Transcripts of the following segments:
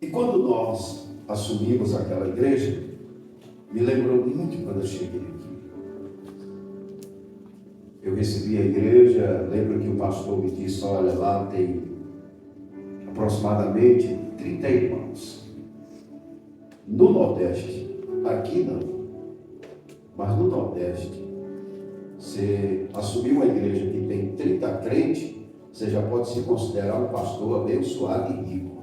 E quando nós assumimos aquela igreja, me lembrou muito quando eu cheguei aqui. Eu recebi a igreja, lembro que o pastor me disse, olha, lá tem aproximadamente 30 irmãos. No Nordeste, aqui não, mas no Nordeste, você assumir uma igreja que tem 30 crentes, você já pode se considerar um pastor abençoado e rico.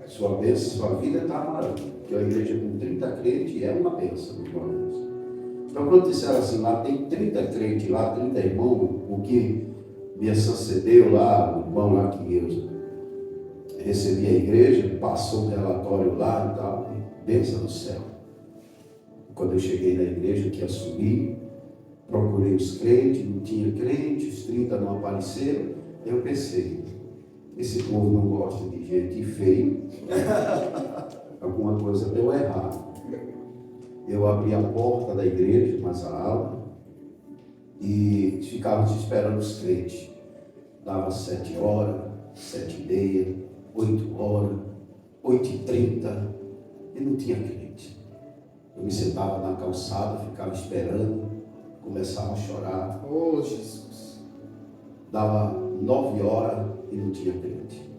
Sua bênção, sua vida está maravilhosa. Porque a igreja com 30 crentes é uma bênção. Então, quando disseram assim, lá tem 30 crentes, lá 30 irmãos, o que me sucedeu lá, o irmão lá que eu recebi a igreja, passou um relatório lá e tal, bênção do céu. Quando eu cheguei na igreja que assumi, procurei os crentes, não tinha crente, os 30 não apareceram, eu pensei, esse povo não gosta de gente feio, alguma coisa deu errado. Eu abri a porta da igreja, mas a ala, e ficava esperando os crentes. Dava 7 horas, 7h30, 8 horas, 8h30, e não tinha crente. Eu me sentava na calçada, ficava esperando, começava a chorar. Oh, Jesus! Dava 9 horas e não tinha crente.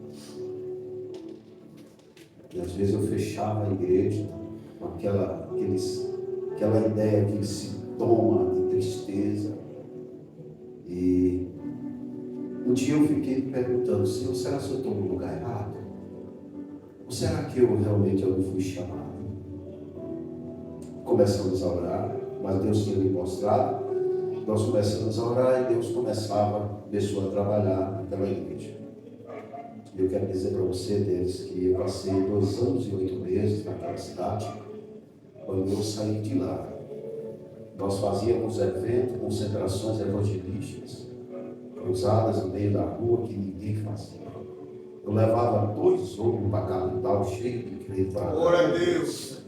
E às vezes eu fechava a igreja com aquela ideia de sintoma de tristeza. E um dia eu fiquei perguntando, Senhor, será que eu estou no lugar errado? Ou será que eu realmente não fui chamado? Começamos a orar, mas Deus tinha me mostrado. Nós começamos a orar e Deus começava a pessoa a trabalhar naquela igreja. Eu quero dizer para você, Deus, que eu passei 2 anos e 8 meses naquela cidade. Quando eu saí de lá, nós fazíamos eventos, concentrações evangelísticas, cruzadas no meio da rua que ninguém fazia. Eu levava 2 ônibus para a capital cheio de crente. Glória a Deus!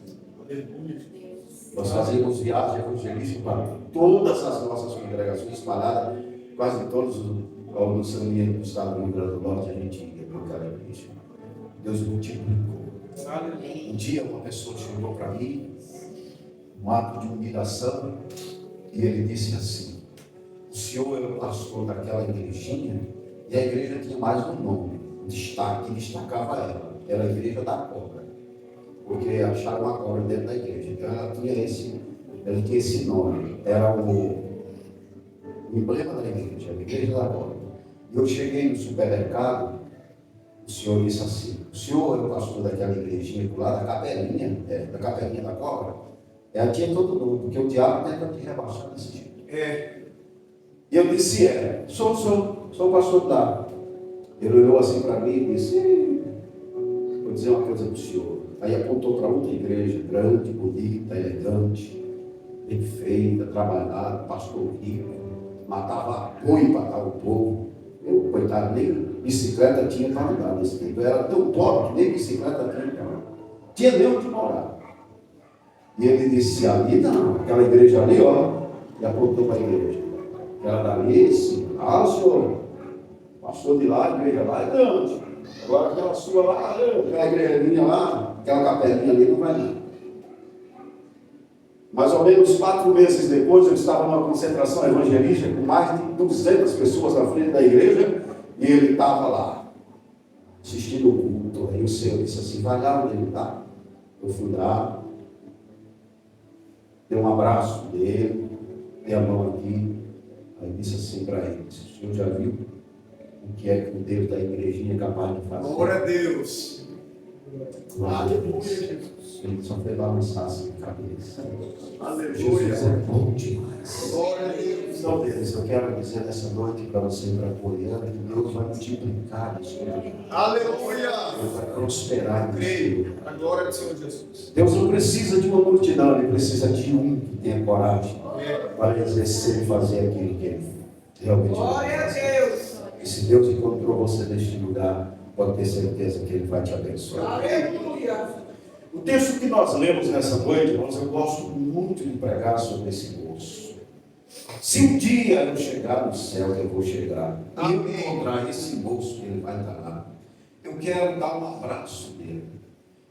Nós fazíamos viagens evangelísticas para todas as nossas congregações espalhadas, quase todos os do estado do Rio Grande do Norte, a gente ia para aquela igreja. Deus multiplicou. Um dia uma pessoa chegou para mim, um ato de humilhação, e ele disse assim, o senhor era o pastor daquela igrejinha, e a igreja tinha mais um nome, que destacava ela, era a igreja da cobra, porque acharam uma cobra dentro da igreja, então ela tinha esse nome, era o emblema da igreja, a igreja da cobra. E eu cheguei no supermercado, o senhor disse assim, o senhor é o pastor daquela igrejinha lá, da capelinha da cobra? Ela tinha todo mundo, porque o diabo tenta te rebaixar desse jeito. E eu disse, sou o pastor lá. Ele olhou assim para mim e disse, vou dizer uma coisa para o senhor. Aí apontou para outra igreja, grande, bonita, elegante, bem feita, trabalhada, pastor rico, matava apoio para dar o povo. Eu, coitado, nem bicicleta tinha para andar nesse tempo. Eu era tão pobre que nem bicicleta tinha para andar. Tinha nem onde morar. E ele disse, ali não, aquela igreja ali, ó, e apontou para a igreja. Aquela dali, sim, senhor, pastor de lá, a igreja lá é grande. Agora aquela sua lá, aquela igrejinha lá, aquela capelinha ali não vai não. Mais ou menos 4 meses depois, eu estava numa concentração evangelística com mais de 200 pessoas na frente da igreja, e ele estava lá, assistindo o culto. Aí o Senhor disse assim, vai lá onde ele está. Eu fui lá, dei um abraço dele, dei a mão aqui, aí disse assim para ele, o senhor já viu o que é que o Deus da igrejinha é capaz de fazer? Glória a Deus! Glória a Deus! Ele só fez balançar assim a cabeça. Aleluia! Jesus é bom demais. Glória a Deus! Então, Deus, eu quero dizer nessa noite para você, para a Poliana, que Deus vai multiplicar isso. Aleluia! Deus vai prosperar isso. Creio. A glória do Senhor Jesus. Deus não precisa de uma multidão, Ele precisa de um que tenha coragem para exercer e fazer aquilo que Ele realmente Glória a Deus! E se Deus encontrou você neste lugar, pode ter certeza que Ele vai te abençoar. Aleluia! O texto que nós lemos nessa noite, irmãos, eu gosto muito de pregar sobre esse moço. Se um dia eu chegar no céu, eu vou chegar, e eu encontrar esse moço que ele vai estar lá, eu quero dar um abraço nele.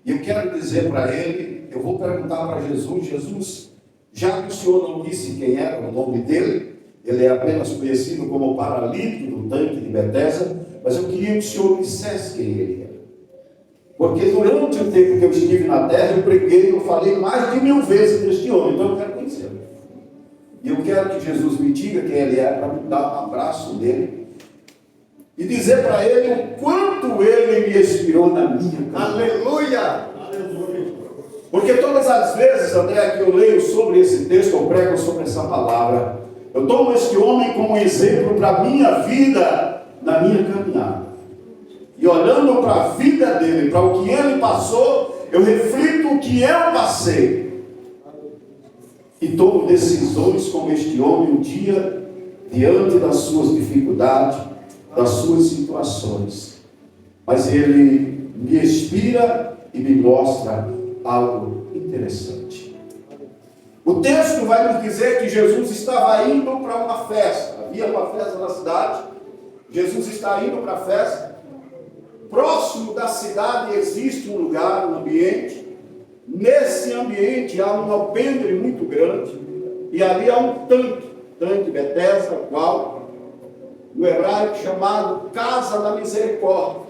E eu quero dizer para ele, eu vou perguntar para Jesus, Jesus, já que o Senhor não disse quem era o nome dele, ele é apenas conhecido como o paralítico do tanque de Betesda, mas eu queria que o Senhor dissesse quem ele era. Porque durante o tempo que eu estive na terra, eu preguei, eu falei mais de 1000 vezes deste homem, então eu quero conhecê-lo. E eu quero que Jesus me diga quem ele é, para me dar um abraço nele e dizer para ele o quanto ele me inspirou na minha vida. Aleluia! Porque todas as vezes, André, que eu leio sobre esse texto, eu prego sobre essa palavra, eu tomo este homem como exemplo para a minha vida, na minha caminhada. E olhando para a vida dele, para o que ele passou, eu reflito o que eu passei. E tomo decisões como este homem um dia, diante das suas dificuldades, das suas situações. Mas ele me inspira e me mostra algo interessante. O texto vai nos dizer que Jesus estava indo para uma festa. Havia uma festa na cidade. Jesus está indo para a festa. Próximo da cidade existe um lugar, um ambiente. Nesse ambiente há um alpendre muito grande. E ali há um tanque Betesda, qual no hebraico chamado Casa da Misericórdia.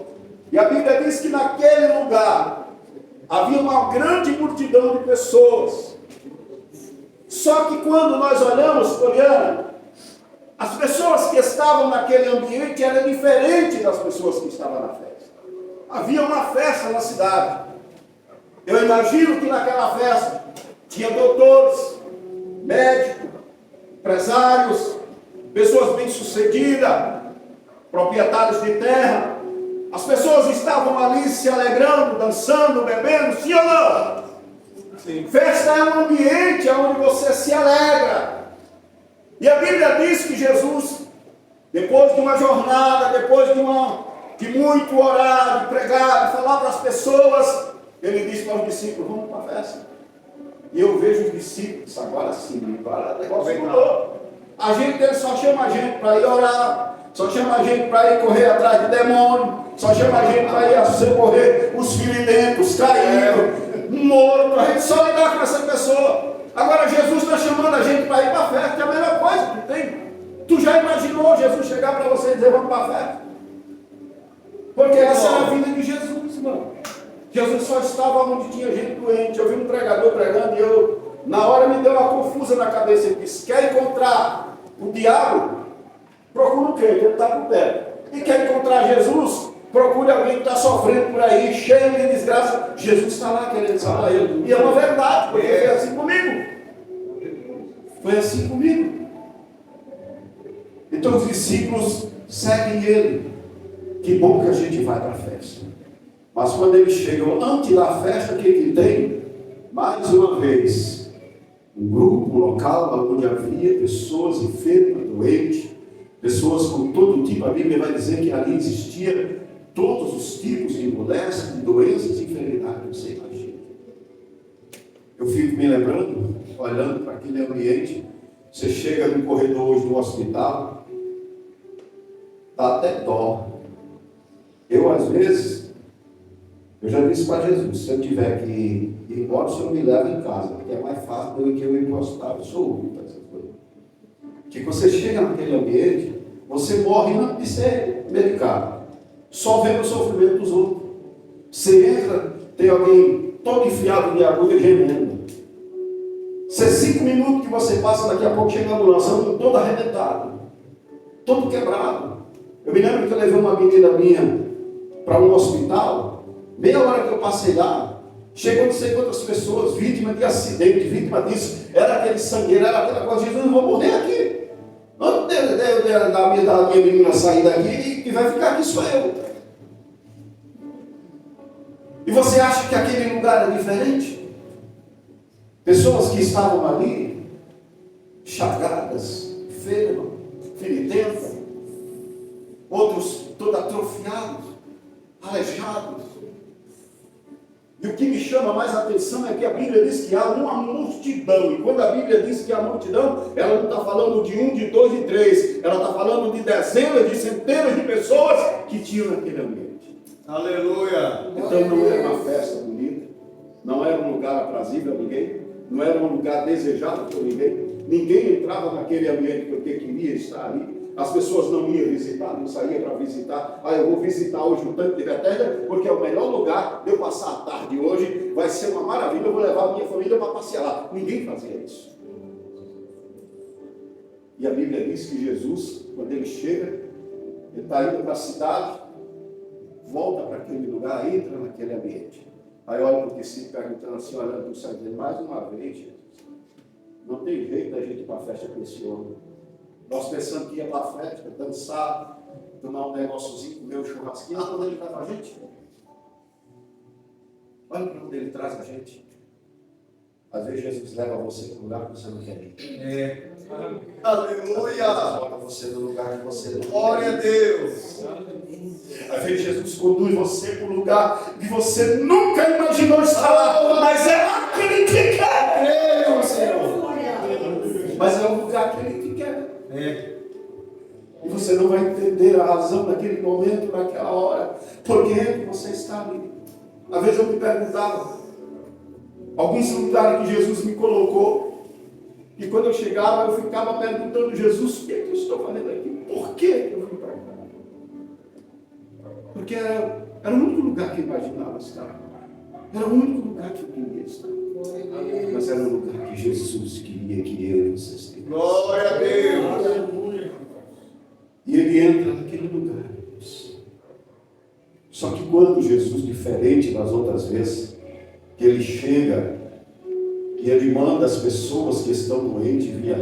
E a Bíblia diz que naquele lugar havia uma grande multidão de pessoas. Só que quando nós olhamos, Poliana, as pessoas que estavam naquele ambiente eram diferentes das pessoas que estavam na festa. Havia uma festa na cidade. Eu imagino que naquela festa tinha doutores, médicos, empresários, pessoas bem-sucedidas, proprietários de terra. As pessoas estavam ali se alegrando, dançando, bebendo, sim ou não? Sim. Festa é um ambiente onde você se alegra. E a Bíblia diz que Jesus, depois de uma jornada, depois de muito orar, de pregar, de falar para as pessoas, ele disse para os discípulos, vamos para a festa. E eu vejo os discípulos, agora sim, agora o negócio mudou. A gente, ele só chama a gente para ir orar, só chama a gente para ir correr atrás de demônio, só chama a gente para ir socorrer os ferimentos, caídos, mortos. A gente só lidar com essa pessoa. Agora Jesus está chamando a gente para ir para a festa, que é a melhor coisa que tem. Tu já imaginou Jesus chegar para você e dizer, vamos para a festa? Porque essa é a vida de Jesus, irmão. Jesus só estava onde tinha gente doente. Eu vi um pregador pregando e na hora me deu uma confusa na cabeça. Ele disse, quer encontrar o diabo? Procura o quê? Ele está por perto. E quer encontrar Jesus? Procure alguém que está sofrendo por aí, cheio de desgraça. Jesus está lá querendo salvar ele. E é uma verdade, porque foi assim comigo. Foi assim comigo. Então os discípulos seguem ele. Que bom que a gente vai para a festa. Mas quando eles chegam antes da festa, o que tem? Mais uma vez, um grupo local onde havia pessoas enfermas, doentes, pessoas com todo tipo. A Bíblia vai dizer que ali existia todos os tipos de moléstia, de doenças e enfermidades. Você imagina. Eu fico me lembrando, olhando para aquele ambiente. Você chega no corredor hoje do hospital, dá até dó. Eu, às vezes, eu já disse para Jesus, se eu tiver que ir embora, o Senhor me leva em casa, porque é mais fácil do que eu ir para o hospital. Eu sou ruim para essas coisas. Que você chega naquele ambiente, você morre antes de ser medicado. Só vendo o sofrimento dos outros. Você entra, tem alguém todo enfiado de agulha gemendo. Se 5 minutos que você passa, daqui a pouco chega a ambulância, todo arrebentado, todo quebrado. Eu me lembro que eu levei uma menina minha para um hospital, meia hora que eu passei lá, chegou não sei quantas pessoas, vítima de acidente, vítima disso, era aquele sangueiro, era aquela coisa, Jesus, eu vou morrer aqui. Antes da minha menina sair daqui, e vai ficar aqui só eu. E você acha que aquele lugar é diferente? Pessoas que estavam ali, chagadas, enfermas, feridentas, outros todos atrofiados, aleijados. E o que me chama mais a atenção é que a Bíblia diz que há uma multidão. E quando a Bíblia diz que há multidão, ela não está falando de 1, de 2, de 3. Ela está falando de dezenas, de centenas de pessoas que tinham naquele ambiente. Aleluia. Então não era uma festa bonita, não era um lugar aprazível a ninguém, não era um lugar desejado por ninguém. Ninguém entrava naquele ambiente porque queria estar ali. As pessoas não iam visitar, não saíam para visitar. Eu vou visitar hoje o tanque de Betesda, porque é o melhor lugar de eu passar a tarde hoje. Vai ser uma maravilha, eu vou levar a minha família para passear lá. Ninguém fazia isso. E a Bíblia diz que Jesus, quando ele chega, ele está indo para a cidade, volta para aquele lugar, entra naquele ambiente. Aí olha para o discípulo perguntando assim, olhando para o céu, dizendo, mais uma vez, Jesus, não tem jeito da gente ir para a festa com esse homem. Nós pensamos que ia para a festa, dançar, tomar um negóciozinho, comer um churrasquinho, olha onde ele vai com a gente. Olha para onde ele traz a gente. Às vezes Jesus leva você para um lugar que você não quer ir. Aleluia. Bota você no lugar que você não quer ir. Glória a Deus. Às vezes Jesus conduz você para um lugar que você nunca imaginou estar lá, mas é lá que ele te quer. Creio, Senhor. Mas é o lugar que ele te quer. E você não vai entender a razão naquele momento, naquela hora, por que você está ali. Às vezes eu me perguntava, alguns lugares que Jesus me colocou, e quando eu chegava, eu ficava perguntando, Jesus, o que eu estou fazendo aqui? Por que eu vim para cá? Porque era o único lugar que eu imaginava estar. Era o único lugar que eu queria estar. Mas era o lugar que Jesus queria que eu e você estivesse. Glória a Deus. E ele entra naquele lugar. Só que quando Jesus, diferente das outras vezes, que ele chega e ele manda as pessoas que estão doentes vir a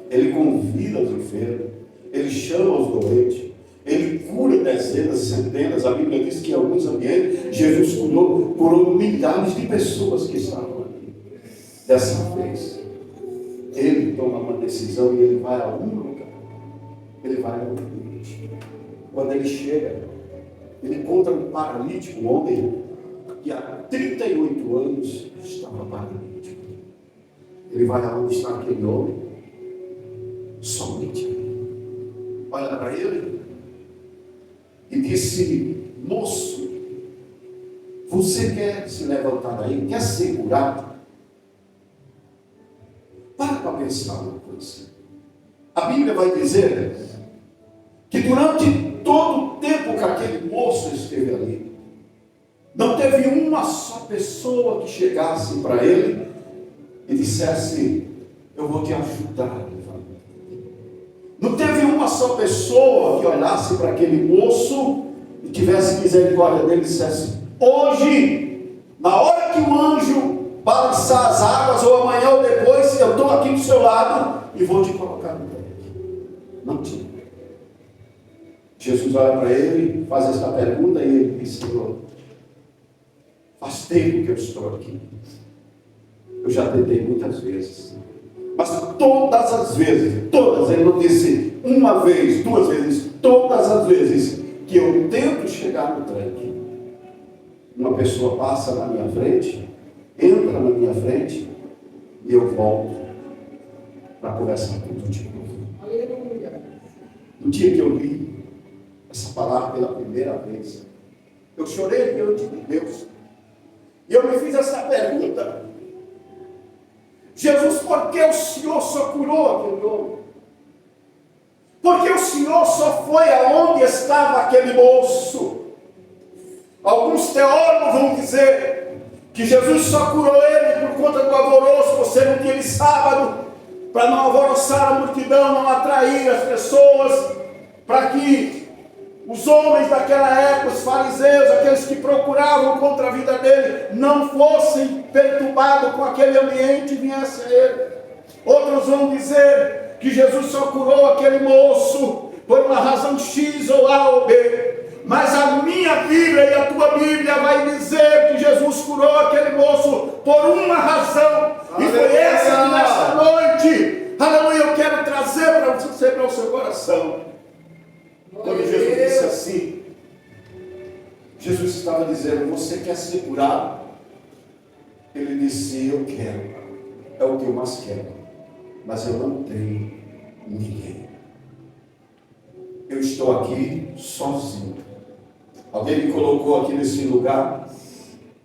ele convida os enfermos, ele chama os doentes, ele cura dezenas, centenas. A Bíblia diz que em alguns ambientes Jesus curou milhares de pessoas que estavam ali. Dessa vez, ele toma uma decisão e ele vai a um lugar. Ele vai a um ambiente. Quando ele chega, ele encontra um paralítico, um homem que há 38 anos estava paralítico. Ele vai aonde está aquele homem, somente ali. Olha para ele e disse, moço, você quer se levantar daí? Quer ser curado? Para pensar uma coisa. A Bíblia vai dizer que durante todo o tempo que aquele moço esteve ali, não teve uma só pessoa que chegasse para ele e dissesse, eu vou te ajudar a levantar. Não teve uma só pessoa que olhasse para aquele moço e tivesse misericórdia dele e dissesse, hoje, na hora que o anjo balançar as águas, ou amanhã ou depois, eu estou aqui do seu lado e vou te colocar no pé. Não tinha. Jesus olha para ele, faz esta pergunta e ele diz, Senhor, faz tempo que eu estou aqui. Eu já tentei muitas vezes. Mas todas as vezes, ele não disse uma vez, duas vezes, todas as vezes que eu tento chegar no tanque, uma pessoa passa na minha frente, entra na minha frente e eu volto para conversar tudo de novo. Aleluia. No dia que eu li essa palavra pela primeira vez, eu chorei diante de Deus e eu me fiz essa pergunta: Jesus, por que o Senhor só curou aquele homem? Por que o Senhor só foi aonde estava aquele moço? Alguns teólogos vão dizer que Jesus só curou ele por conta do alvoroço, por ser um dia de sábado, para não alvoroçar a multidão, não atrair as pessoas, para que os homens daquela época, os fariseus, aqueles que procuravam contra a vida dele, não fossem perturbados com aquele ambiente e viessem a ele. Outros vão dizer que Jesus só curou aquele moço por uma razão X ou A ou B. Mas a minha Bíblia e a tua Bíblia vai dizer que Jesus curou aquele moço por uma razão. Aleluia. E foi essa que nesta noite, aleluia, eu quero trazer para você, para o seu coração. Quando Jesus disse assim, Jesus estava dizendo, você quer ser curado? Ele disse, eu quero, é o que eu mais quero, mas eu não tenho ninguém. Eu estou aqui sozinho. Alguém me colocou aqui nesse lugar.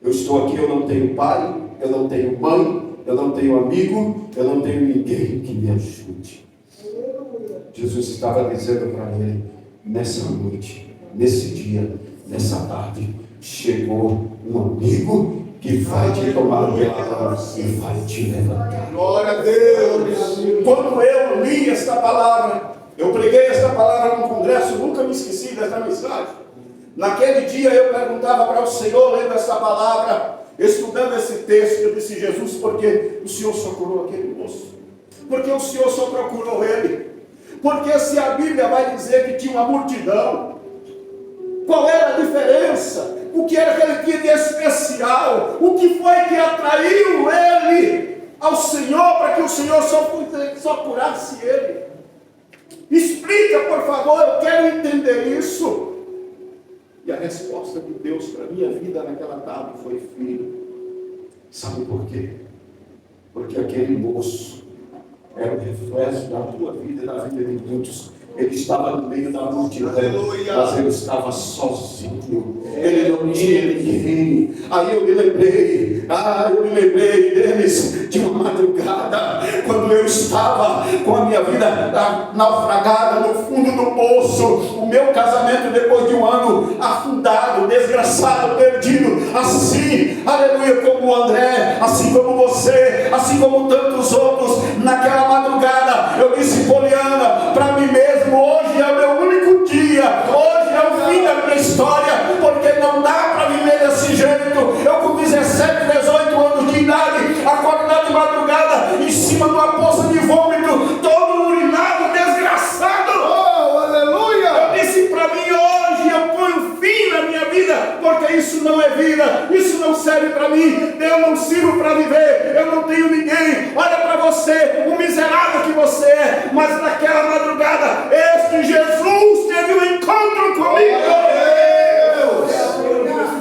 Eu estou aqui, eu não tenho pai, eu não tenho mãe, eu não tenho amigo, eu não tenho ninguém que me ajude. Jesus estava dizendo para ele, nessa noite, nesse dia, nessa tarde, chegou um amigo que vai te tomar pela mão e vai te levantar. Glória a Deus. Quando eu li esta palavra, eu preguei esta palavra num congresso, nunca me esqueci dessa mensagem. Naquele dia eu perguntava para o Senhor, lendo essa palavra, estudando esse texto, eu disse, Jesus, por que o Senhor só curou aquele moço? Por que o Senhor só procurou ele? Porque se a Bíblia vai dizer que tinha uma multidão, qual era a diferença? O que era que ele tinha de especial? O que foi que atraiu ele ao Senhor para que o Senhor só curasse ele? Explica, por favor, eu quero entender isso. E a resposta de Deus para a minha vida naquela tarde foi, filho, sabe por quê? Porque aquele moço era o reflexo da tua vida e da vida de muitos. Ele estava no meio da multidão, mas ele estava sozinho. Ele não tinha ninguém. Aí eu me lembrei deles de uma madrugada, quando eu estava com a minha vida naufragada no fundo do poço, o meu casamento depois de um ano afundado, desgraçado, perdido, assim, aleluia, como o André, assim como você, assim como tantos outros. Naquela madrugada eu disse, Poliana, para mim mesmo, hoje é o meu único dia, hoje é o fim da minha história, porque não dá para viver desse jeito. Eu com 17, 18 anos de idade, acordado de madrugada, em cima de uma poça de vômito, todo urinado, desgraçado. Oh, aleluia! Eu disse para mim, hoje eu ponho fim na minha vida, porque isso não é vida, isso não serve para mim, eu não sirvo para viver, eu não tenho ninguém. Olha para você, o miserável que você é, mas naquela madrugada, este Jesus teve um encontro comigo.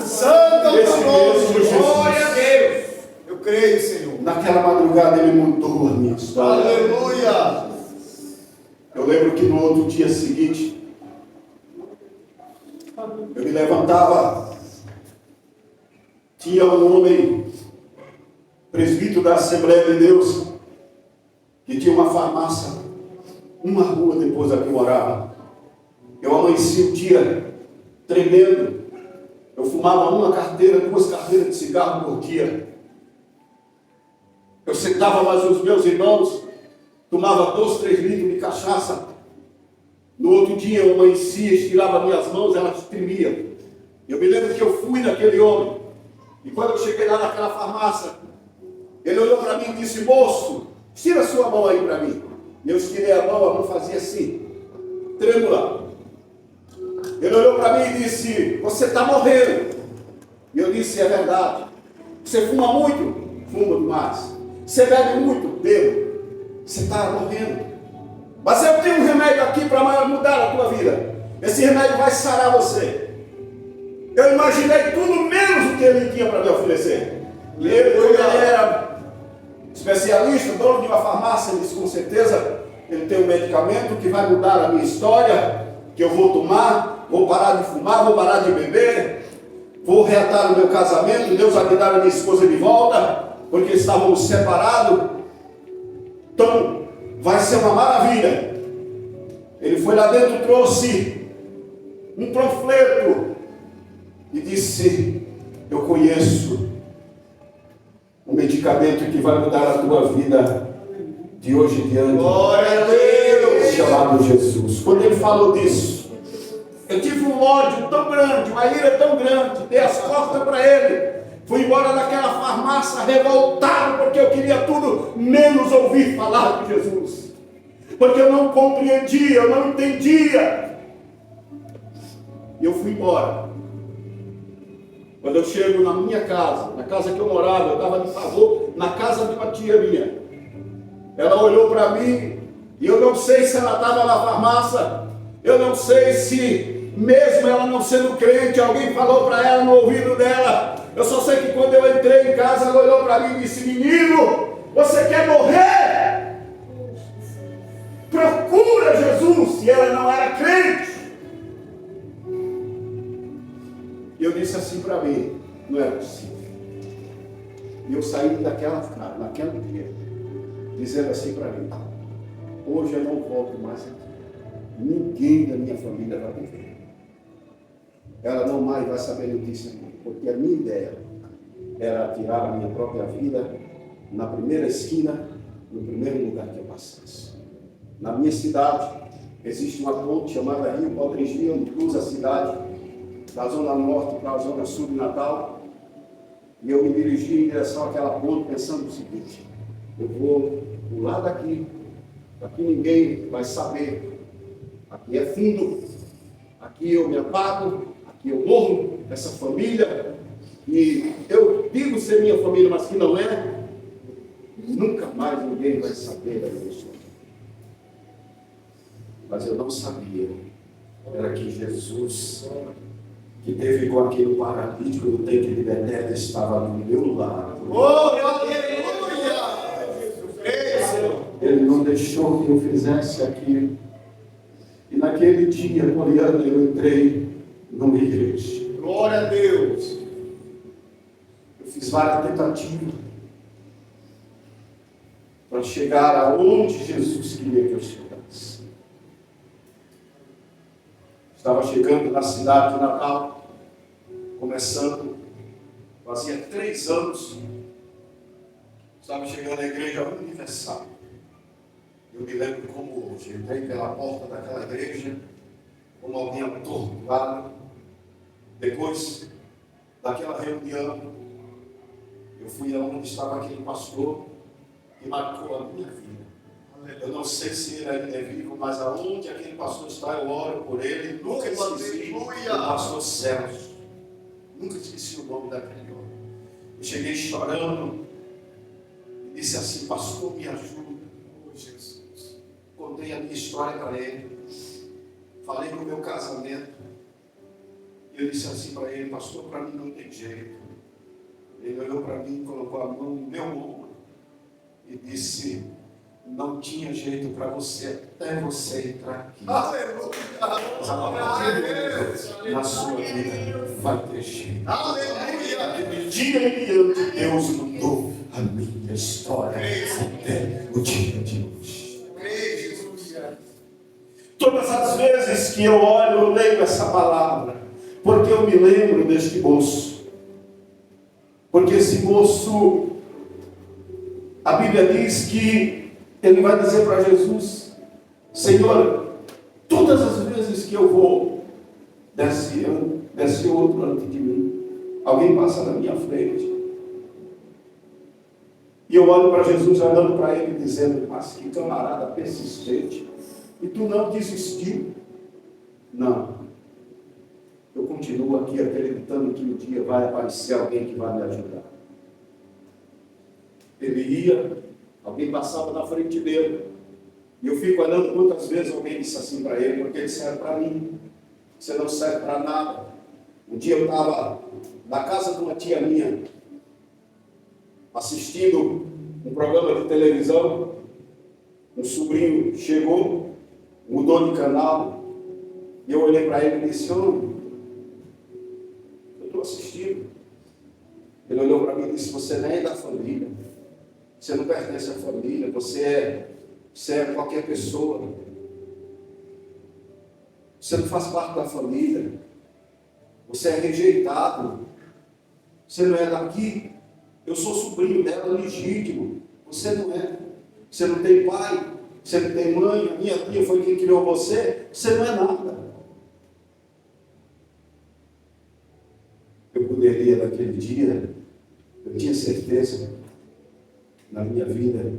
Santo Esse amoroso, mesmo Jesus. glória a Deus. Eu creio, Senhor. Naquela madrugada ele mudou a minha história. Aleluia. Eu lembro que no outro dia seguinte, eu me levantava, tinha um homem, presbítero da Assembleia de Deus, que tinha uma farmácia, uma rua depois da que eu morava. Eu amanheci o dia tremendo. Eu fumava uma carteira, 2 carteiras de cigarro por dia. Eu sentava mais os meus irmãos, tomava 2, 3 litros de cachaça. No outro dia eu amanhecia, estirava minhas mãos, elas tremiam. Eu me lembro que eu fui naquele homem. E quando eu cheguei lá naquela farmácia, ele olhou para mim e disse, moço, tira sua mão aí para mim. E eu estirei a mão fazia assim, trêmula. Ele olhou para mim e disse, você está morrendo. E eu disse, é verdade. Você fuma muito? Fuma demais. Você bebe muito? Bebo. Você está morrendo. Mas eu tenho um remédio aqui para mudar a tua vida. Esse remédio vai sarar você. Eu imaginei tudo menos o que ele tinha para me oferecer. E ele, como ele era especialista, dono de uma farmácia, ele disse, com certeza, ele tem um medicamento que vai mudar a minha história, que eu vou tomar, vou parar de fumar, vou parar de beber, vou reatar o meu casamento, Deus vai me dar a minha esposa de volta, porque estávamos separados. Então, vai ser uma maravilha. Ele foi lá dentro, trouxe um panfleto e disse, eu conheço um medicamento que vai mudar a tua vida de hoje em diante. Glória a Deus. Chamado Jesus. Quando ele falou disso, eu tive um ódio tão grande, uma ira tão grande, dei as costas para ele. Fui embora daquela farmácia revoltado, porque eu queria tudo menos ouvir falar de Jesus. Porque eu não compreendia, eu não entendia. E eu fui embora. Quando eu chego na minha casa, na casa que eu morava, eu estava de favor na casa de uma tia minha. Ela olhou para mim, e eu não sei se ela estava na farmácia, eu não sei se, mesmo ela não sendo crente, alguém falou para ela no ouvido dela. Eu só sei que quando eu entrei em casa, ela olhou para mim e disse, menino, você quer morrer? Procura Jesus. E ela não era crente. para mim, não é possível. E eu saí naquele dia, dizendo assim para mim, hoje eu não volto mais aqui. Ninguém da minha família vai me ver. Ela não mais vai saber notícia minha, porque a minha ideia era tirar a minha própria vida na primeira esquina, no primeiro lugar que eu passasse. Na minha cidade, existe uma ponte chamada Rio Potringi, onde cruza a cidade, da zona norte para a zona sul de Natal. E eu me dirigi em direção àquela ponte, pensando o seguinte: eu vou pular daqui ninguém vai saber. Aqui é fundo, aqui eu me apago, aqui eu morro, essa família, e eu digo ser minha família, mas que não é, nunca mais ninguém vai saber da minha história. Mas eu não sabia, era que Jesus, que teve com aquele paralítico no tanque de Betesda, estava do meu lado. Oh, aleluia! Ele não deixou que eu fizesse aquilo. E naquele dia, Poliana, eu entrei numa igreja. Glória a Deus! Eu fiz várias tentativas para chegar aonde Jesus queria que eu chegasse. Estava chegando na cidade de Natal, começando, fazia 3 anos, estava chegando à Igreja Universal. Eu me lembro como hoje, entrei pela porta daquela igreja, como alguém atordoado. Depois daquela reunião, eu fui aonde estava aquele pastor que marcou a minha vida. Eu não sei se ele ainda é vivo, mas aonde aquele pastor está, eu oro por ele. Nunca esqueci o pastor Celso. Nunca esqueci o nome daquele homem. Eu cheguei chorando e disse assim: pastor, me ajuda. Oh, Jesus. Contei a minha história para ele. Falei do meu casamento. E eu disse assim para ele: pastor, para mim não tem jeito. Ele olhou para mim, colocou a mão no meu ombro e disse: não tinha jeito para você até você entrar aqui. Aleluia! Mas a palavra de Deus na sua vida vai ter jeito. Aleluia! De dia em diante, Deus mudou a minha história até o dia de hoje. Todas as vezes que eu olho, eu leio essa palavra, porque eu me lembro deste moço. Porque esse moço, a Bíblia diz que ele vai dizer para Jesus: Senhor, todas as vezes que eu vou, desce outro antes de mim, alguém passa na minha frente. E eu olho para Jesus, olhando para ele, dizendo: mas que camarada persistente. E tu não desistiu? Não. Eu continuo aqui acreditando que um dia vai aparecer alguém que vai me ajudar. Ele ia, alguém passava na frente dele. E eu fico olhando quantas vezes alguém disse assim para ele: porque ele serve para mim. Você não serve para nada. Um dia eu estava na casa de uma tia minha, assistindo um programa de televisão. Um sobrinho chegou, mudou de canal, e eu olhei para ele e disse: homem, eu estou assistindo. Ele olhou para mim e disse: você nem é da família, você não pertence à família, você é qualquer pessoa, você não faz parte da família, você é rejeitado, você não é daqui, eu sou sobrinho dela legítimo, você não é, você não tem pai, você não tem mãe, a minha tia foi quem criou você não é nada. Eu poderia naquele dia, eu tinha certeza na minha vida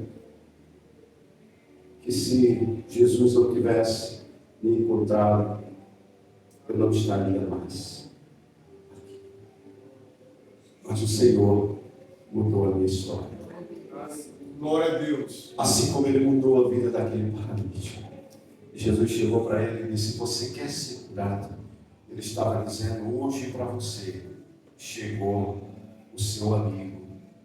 que se Jesus não tivesse me encontrado, eu não estaria mais aqui. Mas o Senhor mudou a minha história. Glória a Deus. Assim como ele mudou a vida daquele paralítico. Jesus chegou para ele e disse: você quer ser curado? Ele estava dizendo: hoje para você chegou o seu amigo,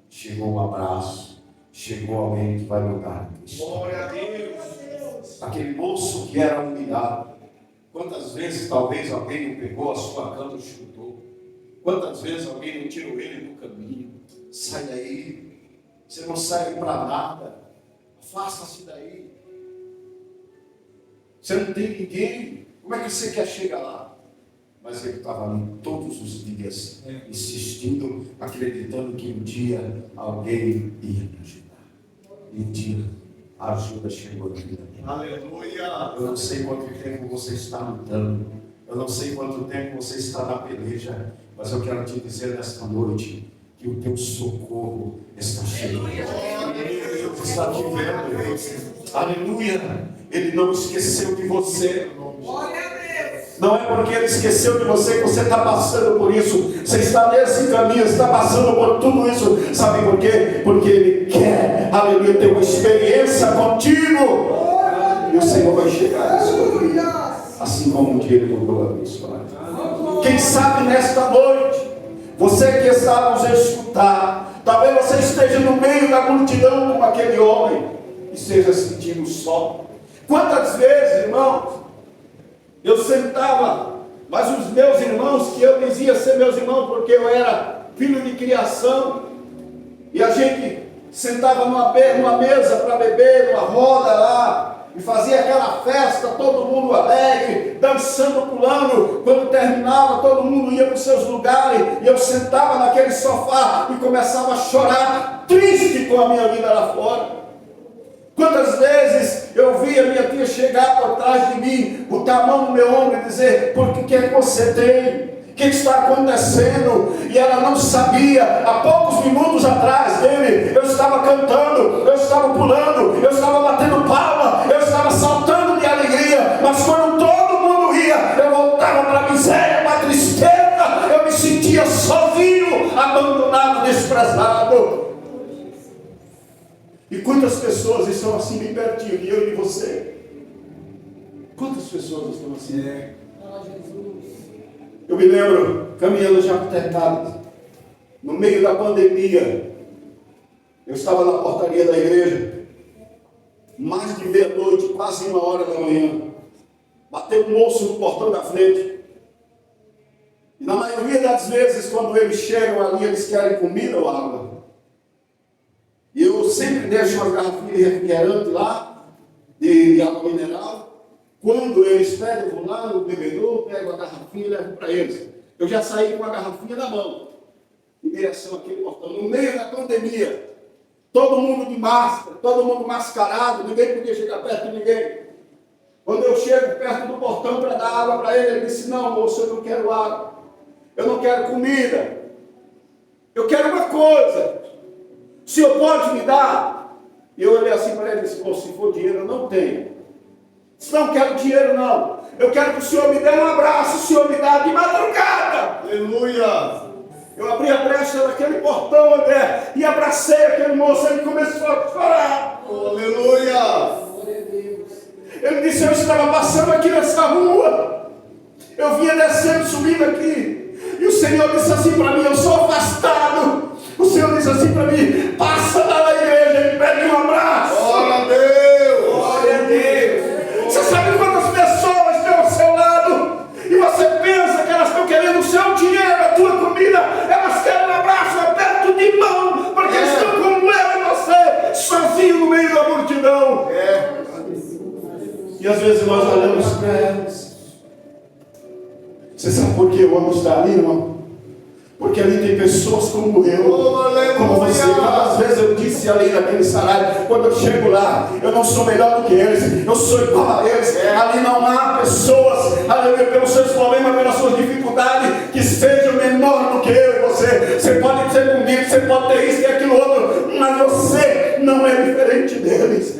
chegou um abraço, chegou alguém que vai mudar a tua história. Glória a Deus. Aquele moço que era humilhado, quantas vezes talvez alguém o pegou a sua cama e chutou? Quantas vezes alguém não tirou ele do caminho? Sai daí, você não serve para nada, afasta-se daí. Você não tem ninguém, como é que você quer chegar lá? Mas ele estava ali todos os dias, insistindo, acreditando que um dia alguém ia me ajudar. E um dia a ajuda chegou na vida dele. Aleluia. Eu não sei quanto tempo você está lutando, eu não sei quanto tempo você está na peleja, mas eu quero te dizer nesta noite que o teu socorro está chegando. Deus está te vendo. Aleluia. Ele não esqueceu de você. Não é porque ele esqueceu de você que você está passando por isso. Você está nesse caminho, está passando por tudo isso. Sabe por quê? Porque ele quer, aleluia, ter uma experiência contigo. E o Senhor vai chegar nisso. Assim como um dia ele mudou a minha história. Quem sabe nesta noite, você que está nos escutar, talvez você esteja no meio da multidão como aquele homem e esteja sentindo só. Quantas vezes, irmãos, eu sentava, mas os meus irmãos, que eu dizia ser meus irmãos porque eu era filho de criação, e a gente sentava numa mesa para beber, numa roda lá, e fazia aquela festa, todo mundo alegre, dançando, pulando. Quando terminava, todo mundo ia para os seus lugares, e eu sentava naquele sofá e começava a chorar, triste com a minha vida lá fora. Quantas vezes eu via minha tia chegar por trás de mim, botar a mão no meu ombro e dizer: por que é que você tem? O que está acontecendo? E ela não sabia. Há poucos minutos atrás dele, eu estava cantando, eu estava pulando, eu estava batendo palma, eu estava saltando de alegria. Mas quando todo mundo ia, eu voltava para a miséria, para a tristeza. Eu me sentia sozinho, abandonado, desprezado. E quantas pessoas estão assim bem pertinho de eu e de você? Quantas pessoas estão assim? Eu me lembro, caminhando já por Tercado, no meio da pandemia, eu estava na portaria da igreja, mais de meia-noite, quase 1h da manhã, bateu um moço no portão da frente. E na maioria das vezes, quando eles chegam ali, eles querem comida ou água. E eu sempre deixo uma garrafinha de refrigerante lá, de água mineral. Quando eles pedem, eu vou lá no bebedouro, pego a garrafinha e levo para eles. Eu já saí com a garrafinha na mão, em direção àquele portão. No meio da pandemia, todo mundo de máscara, todo mundo mascarado, ninguém podia chegar perto de ninguém. Quando eu chego perto do portão para dar água para ele, ele disse: não, moço, eu não quero água, eu não quero comida, eu quero uma coisa. O senhor pode me dar? E eu olhei assim para ele e disse: pô, se for dinheiro, eu não tenho. Se não quero dinheiro, não. Eu quero que o senhor me dê um abraço. O senhor me dá de madrugada. Aleluia. Eu abri a brecha daquele portão, André, e abracei aquele moço. Ele começou a chorar. Aleluia. Ele disse: eu estava passando aqui nessa rua, eu vinha descendo, subindo aqui, e o Senhor disse assim para mim: eu sou afastado. O Senhor disse assim para mim: passa lá na igreja e pede um abraço. Glória a Deus. Glória a Deus. Você sabe quantas pessoas estão ao seu lado e você pensa que elas estão querendo o seu dinheiro, a tua comida? Elas querem um abraço, um aperto de mão, porque eles estão como eu e você, sozinho no meio da multidão. E às vezes nós olhamos para elas. Você sabe por que eu amo estar ali, irmão? Porque ali tem pessoas como eu, como você. Quantas vezes eu disse ali naquele salário, quando eu chego lá, eu não sou melhor do que eles, eu sou igual a eles. Ali não há pessoas, aleluia, pelos seus problemas, pelas suas dificuldades, que sejam menor do que eu e você. Você pode ser comigo, você pode ter isso e aquilo outro, mas você não é diferente deles.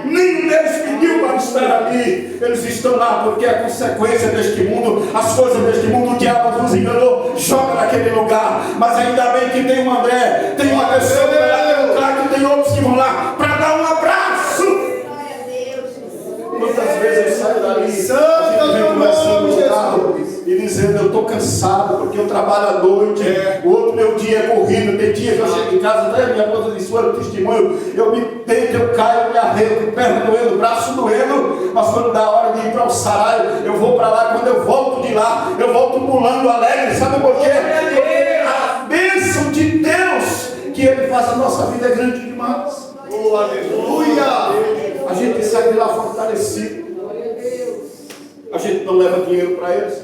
Nenhum deles pediu para estar ali. Eles estão lá porque a consequência deste mundo, as coisas deste mundo, o diabo nos enganou, joga naquele lugar. Mas ainda bem que tem um André, tem uma pessoa que vai lá, tem um cara, que tem outros que vão lá para dar um abraço. Quantas vezes eu saio dali, a gente vem conversando no carro e dizendo: eu estou cansado porque eu trabalho à noite, o outro meu dia é corrido. Tem dia que eu chego em casa, até minha esposa disse: olha o testemunho, eu me deito, eu caio, me arrego, perna doendo, braço doendo, mas quando dá a hora de ir para o salário, eu vou para lá. Quando eu volto de lá, eu volto pulando alegre. Sabe por quê? mas a nossa vida é grande demais. Oh, aleluia. A gente sai de lá fortalecido. A gente não leva dinheiro para eles.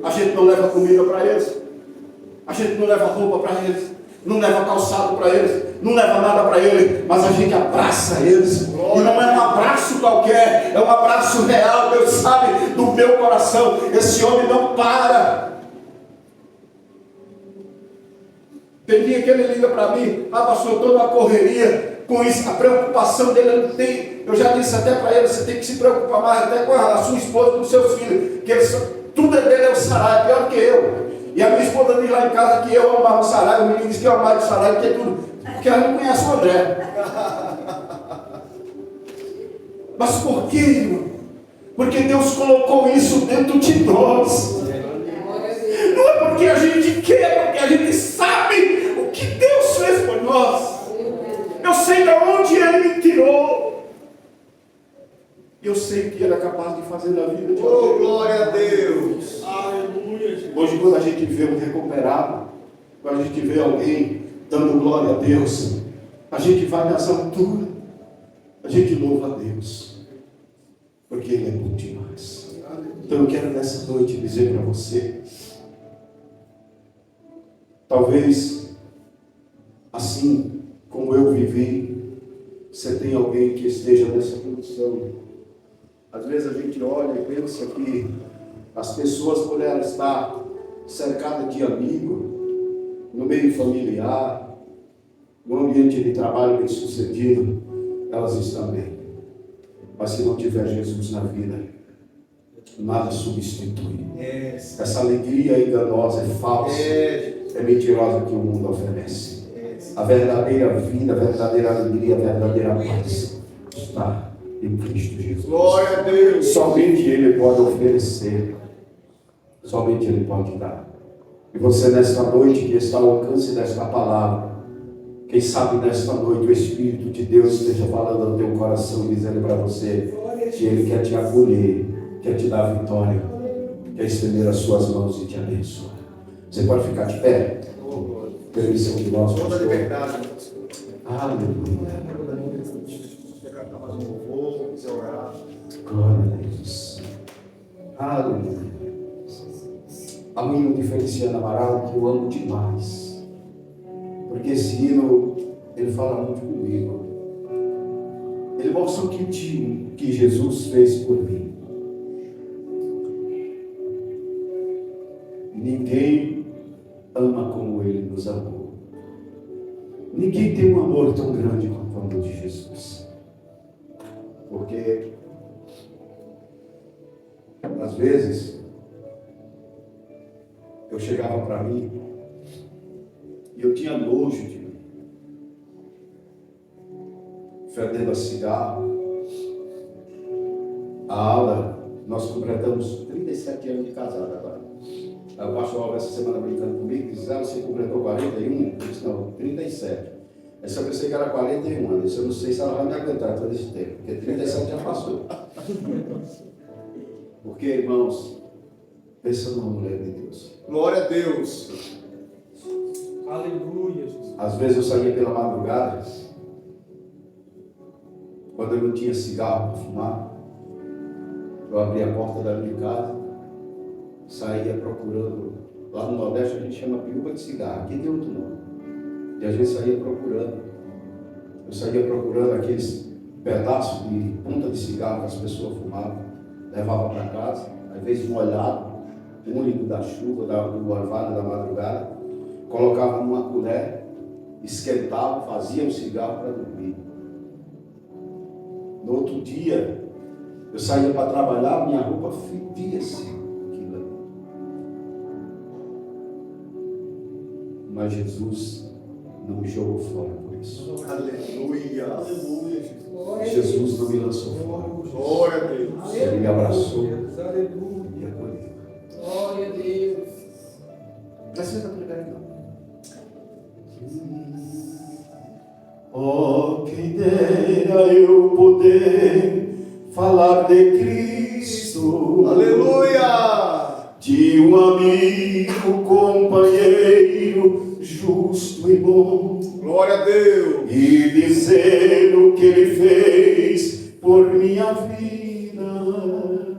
A gente não leva comida para eles. A gente não leva roupa para eles. Não leva calçado para eles. Não leva nada para eles. Mas a gente abraça eles. E não é um abraço qualquer. É um abraço real. Deus sabe do meu coração. Esse homem não para. Tem dia que ele liga para mim. Pastor, toda uma correria. Com isso, a preocupação dele, ele não tem. Eu já disse até para ele, você tem que se preocupar mais até com a sua esposa, com os seus filhos, que eles, tudo é dele, é o salário, é pior que eu. E a minha esposa diz lá em casa que eu amava o salário, o menino diz que eu amava o salário, que é tudo, porque ela não conhece o André. Mas por quê, irmão? Porque Deus colocou isso dentro de nós. Não é porque a gente quer, é porque a gente sabe o que Deus fez por nós. Eu sei de onde Ele me tirou. Eu sei o que Ele é capaz de fazer na vida de Oh, alguém. glória a Deus. Aleluia. Hoje, quando a gente vê um recuperado, quando a gente vê alguém dando glória a Deus, a gente vai nas alturas, a gente louva a Deus, porque Ele é bom demais. Então eu quero nessa noite dizer para você, talvez assim como eu vivi, você tem alguém que esteja nessa condição. Às vezes a gente olha e pensa que as pessoas, por elas estar cercadas de amigos, no meio familiar, no ambiente de trabalho bem sucedido, elas estão bem. Mas se não tiver Jesus na vida, nada substitui. Essa alegria enganosa é falsa, é mentirosa que o mundo oferece. A verdadeira vida, a verdadeira alegria, a verdadeira paz está em Cristo Jesus. Glória a Deus. Somente Ele pode oferecer. Somente Ele pode dar. E você nesta noite que está ao alcance desta palavra, quem sabe nesta noite o Espírito de Deus esteja falando no teu coração, dizendo para você que Ele quer te acolher, quer te dar vitória, quer estender as suas mãos e te abençoar. Você pode ficar de pé? Permissão de nós, Toda pastor. liberdade. Aleluia. Glória a Deus. Aleluia. Há um hino de Feliciano Amaral que eu amo demais. Porque esse hino, ele fala muito comigo. Ele mostra o que Jesus fez por mim. Ninguém ama como Ele nos amou. Ninguém tem um amor tão grande quanto o amor de Jesus. Porque, às vezes, eu chegava para mim e eu tinha nojo de mim. Fedendo a cigarro. A aula, nós completamos 37 anos de casado agora. A pastor essa semana brincando comigo, disse, você completou 41? Eu disse, não, 37. Aí eu pensei que era 41 anos, eu não sei se ela vai me aguentar todo esse tempo, porque 37 já passou. Porque, irmãos, pensa numa mulher de Deus. Glória a Deus. Aleluia, Jesus. Às vezes eu saía pela madrugada, quando eu não tinha cigarro para fumar, eu abria a porta da minha casa, saía procurando, lá no Nordeste a gente chama piúba de cigarro, aqui tem outro nome. E a gente saía procurando, eu saía procurando aqueles pedaços de ponta de cigarro que as pessoas fumavam, levava para casa, às vezes molhado, úmido da chuva, do orvalho da madrugada, colocava numa colher, esquentava, fazia um cigarro para dormir. No outro dia, eu saía para trabalhar, minha roupa fedia-se. Mas Jesus não me jogou fora por isso. Aleluia. Aleluia, Jesus. Jesus não me lançou fora. Glória a Deus. Ele me abraçou Aleluia. e acolheu. Glória a Deus. Precisa pregar não. Oh, quem dera eu poder falar de Cristo. Aleluia. De um amigo, companheiro, justo e bom, Glória a Deus. e dizer o que Ele fez por minha vida,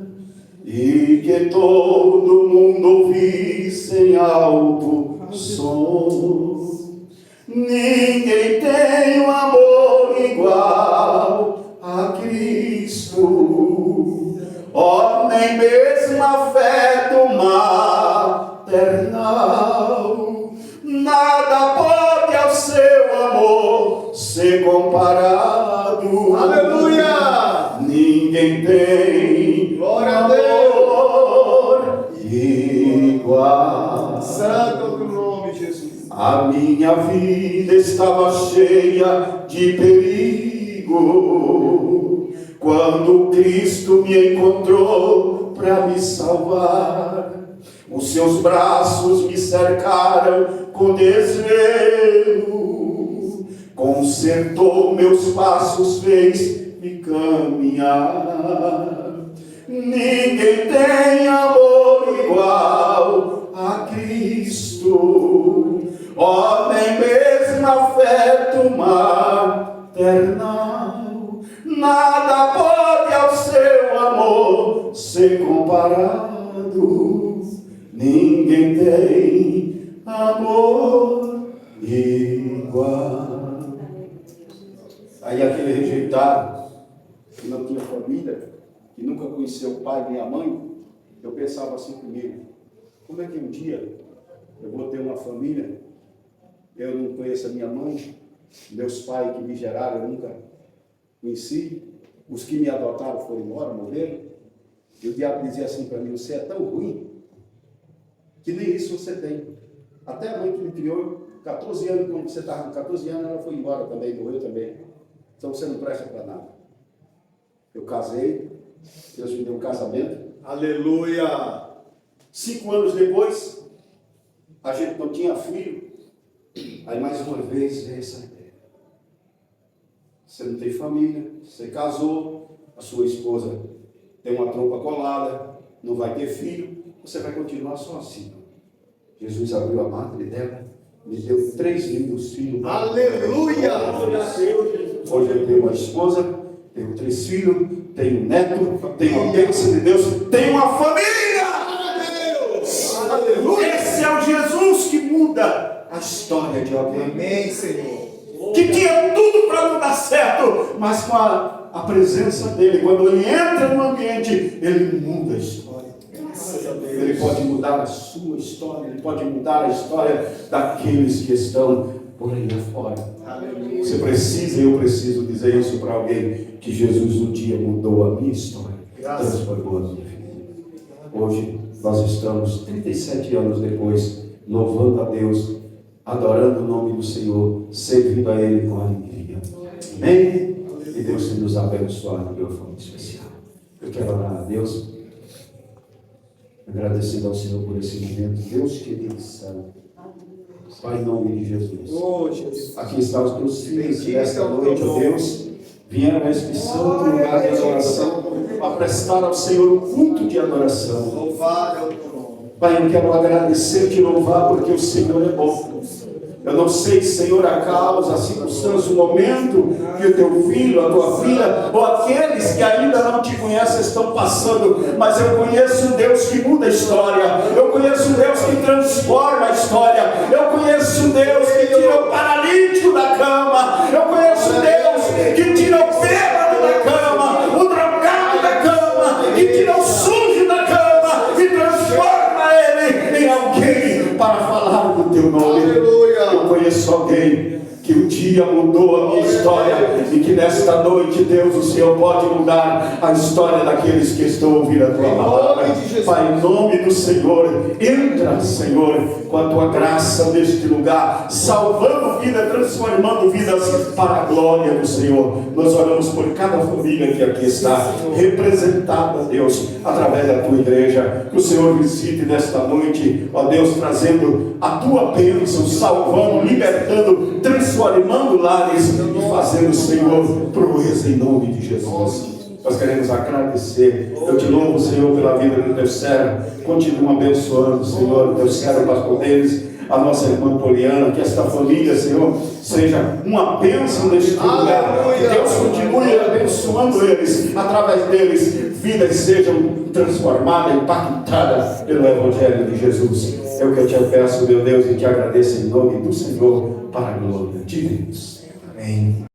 e que todo mundo ouvisse em alto som. Ninguém tem um amor igual a Cristo, ó, nem mesmo afeto maternal. Nada pode ao seu amor ser comparado. Aleluia. Ninguém tem Glória a Deus. amor igual. Santo é o teu nome, Jesus. A minha vida estava cheia de perigo quando Cristo me encontrou para me salvar. Os seus braços me cercaram com desvelo, consertou meus passos, fez me caminhar. Ninguém tem amor igual a Cristo, ó, nem mesmo afeto maternal. Nada pode ao seu amor ser comparado. Ninguém tem amor igual. Aí aquele rejeitado, que não tinha família, que nunca conheceu o pai nem a mãe, eu pensava assim comigo: como é que um dia eu vou ter uma família, eu não conheço a minha mãe, meus pais que me geraram eu nunca conheci, os que me adotaram foram embora, morreram, e o diabo dizia assim para mim: você é tão ruim que nem isso você tem. Até a mãe que me criou, 14 anos, quando você estava com 14 anos, ela foi embora também, morreu também. Então você não presta para nada. Eu casei, Deus me deu um casamento. Aleluia. 5 anos depois, a gente não tinha filho. Aí mais uma vez veio essa ideia. Você não tem família, você casou, a sua esposa tem uma trompa colada, não vai ter filho, você vai continuar sozinho. Jesus abriu a madre dela, me deu 3 lindos filhos. Aleluia. Hoje eu tenho uma esposa, tenho 3 filhos, tenho um neto, tenho a bênção de Deus, tenho uma família! Deus. Aleluia. Esse é o Jesus que muda a história de alguém. Amém, Senhor. Que tinha tudo para não dar certo, mas com a presença dele, quando ele entra no ambiente, ele muda a história. Ele pode mudar a sua história, ele pode mudar a história daqueles que estão por aí afora. Aleluia. Você precisa, eu preciso dizer isso para alguém, que Jesus um dia mudou a minha história, transformou a minha vida. Hoje nós estamos 37 anos depois, louvando a Deus, adorando o nome do Senhor, servindo a Ele com alegria. Amém? E Deus tem nos abençoado de uma forma especial. Eu quero orar a Deus, agradecendo ao Senhor por esse momento. Deus querido santo, Pai, em nome de Jesus. Oh, Jesus. Aqui estão os teus filhos que Bendito nesta é o teu noite, ó nome. Deus, vieram a este santo lugar de adoração para prestar ao Senhor um culto de adoração. Louvado é o teu nome. Pai, eu quero agradecer e te louvar porque o Senhor é bom. Eu não sei, Senhor, a causa, a circunstância, o momento que o teu filho, a tua filha, ou aqueles que ainda não te conhecem estão passando, mas eu conheço um Deus que muda a história, eu conheço um Deus que transforma a história, eu conheço um Deus que tira o paralítico da cama, eu conheço um Deus que tira o bêbado da cama, o drogado da cama, que tira o sujo da cama e transforma ele em alguém para falar do teu nome. Aleluia. Eu conheço alguém que um dia mudou a minha história e que nesta noite, Deus, o Senhor pode mudar a história daqueles que estão ouvindo a tua palavra. Pai, em nome do Senhor, entra, Senhor, com a tua graça neste lugar, salvando vidas, transformando vidas para a glória do Senhor. Nós oramos por cada família que aqui está representada, Deus, através da tua igreja. Que o Senhor visite nesta noite, ó Deus, trazendo a tua bênção, salvando, libertando, transformando lares e fazendo, Senhor, proeza em nome de Jesus. Nós queremos agradecer. Eu te louvo, Senhor, pela vida do teu servo. Continua abençoando, Senhor, o teu servo, pastor deles. a nossa irmã Poliana, que esta família, Senhor, seja uma bênção neste lugar. Aleluia. Deus continue abençoando eles, através deles, vidas sejam transformadas, impactadas pelo Evangelho de Jesus. É o que eu te peço, meu Deus, e te agradeço em nome do Senhor, para a glória de Deus. Amém.